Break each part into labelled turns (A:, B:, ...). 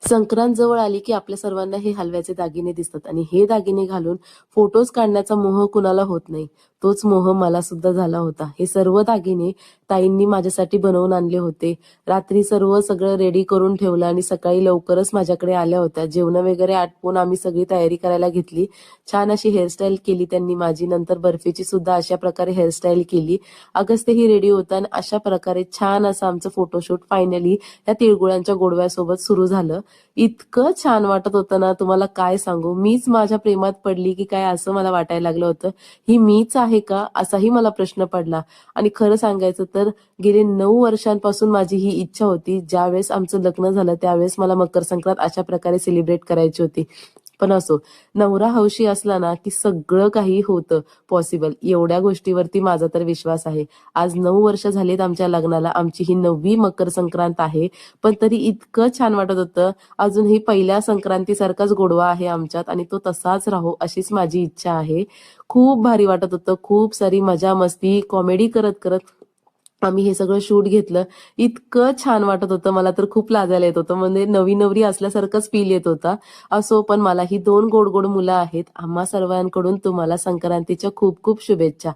A: संक्रांत जवळ आली की आपल्या सर्वांना हे हलव्याचे दागिने दिसतात आणि हे दागिने घालून फोटोज काढण्याचा मोह कुणाला होत नाही. तोच मोह मला सुद्धा झाला होता. हे सर्व दागिने ताईंनी माझ्यासाठी बनवून आणले होते. रात्री सगळं रेडी करून ठेवलं आणि सकाळी लवकरच माझ्याकडे आल्या होत्या. जेवण वगैरे आटपून आम्ही सगळी तयारी करायला घेतली. छान अशी हेअरस्टाईल केली त्यांनी माझी. नंतर बर्फीची सुद्धा अशा प्रकारे हेअरस्टाईल केली. अगस्त्यही रेडी होता आणि अशा प्रकारे छान असं आमचं फोटोशूट फायनली त्या तिळगुळांच्या गोडव्यासोबत सुरू झालं. इतकं छान वाटत होतं ना, तुम्हाला काय सांगू. मीच माझ्या प्रेमात पडली की काय असं मला वाटायला लागलं होतं. ही मीच आहे का असाही मला प्रश्न पडला. आणि खरं सांगायचं तर गेले 9 वर्षांपासून माझी ही इच्छा होती. ज्यावेळेस आमचं लग्न झालं त्यावेळेस मला मकर संक्रांत अशा प्रकारे सेलिब्रेट करायची होती. पण असो, नवरा हौशी असला ना की सगळं काही होतं पॉसिबल. एवढ्या गोष्टीवरती माझा तर विश्वास आहे. आज 9 वर्ष झालीत आमच्या लग्नाला. आमची ही 9वी मकर संक्रांत आहे. पण तरी इतकं छान वाटत होतं. अजूनही पहिल्या संक्रांतीसारखाच गोडवा आहे आमच्यात आणि तो तसाच राहो अशीच माझी इच्छा आहे. खूप भारी वाटत होतं. खूप सारी मजा मस्ती कॉमेडी करत करत आम्ही हे सगळं शूट घेतलं. इतकं छान वाटत होतं. मला तर खूप लाजायला येत होतं. म्हणजे नवी नवरी असल्यासारखंच फील येत होता. असो, पण मला ही 2 गोड गोड मुलं आहेत. आम्हा सर्वांकडून तुम्हाला संक्रांतीच्या खूप खूप शुभेच्छा.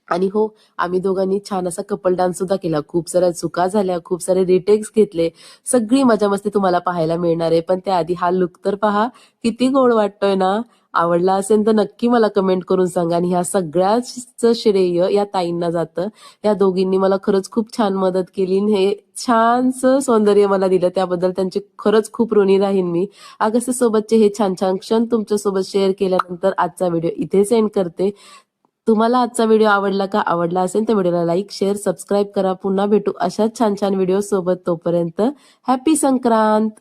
A: आणि हो, आम्ही दोघांनी छान असा कपल डान्स सुद्धा केला. खूप साऱ्या चुका झाल्या, खूप सारे रिटेक्स घेतले. सगळी मजा मस्ती तुम्हाला पाहायला मिळणार आहे. पण त्याआधी हा लुक तर पहा, किती गोड वाटतोय ना. आवडला असेल तर नक्की मला कमेंट करून सांगा. आणि ह्या सगळ्याचं श्रेय या ताईंना जातं. या दोघींनी मला खरंच खूप छान मदत केली. हे छानसं सौंदर्य मला दिलं त्याबद्दल त्यांचे खरंच खूप ऋणी राहीन मी. अगस्त्य सोबतचे हे छान छान क्षण तुमच्यासोबत शेअर केल्यानंतर आजचा व्हिडिओ इथेच एंड करते. तुम्हाला आजचा व्हिडिओ आवडला का? आवडला असेल तर व्हिडिओला लाईक, शेअर, सबस्क्राईब करा. पुन्हा भेटू अशाच छान छान व्हिडिओ सोबत. तोपर्यंत हॅपी संक्रांत.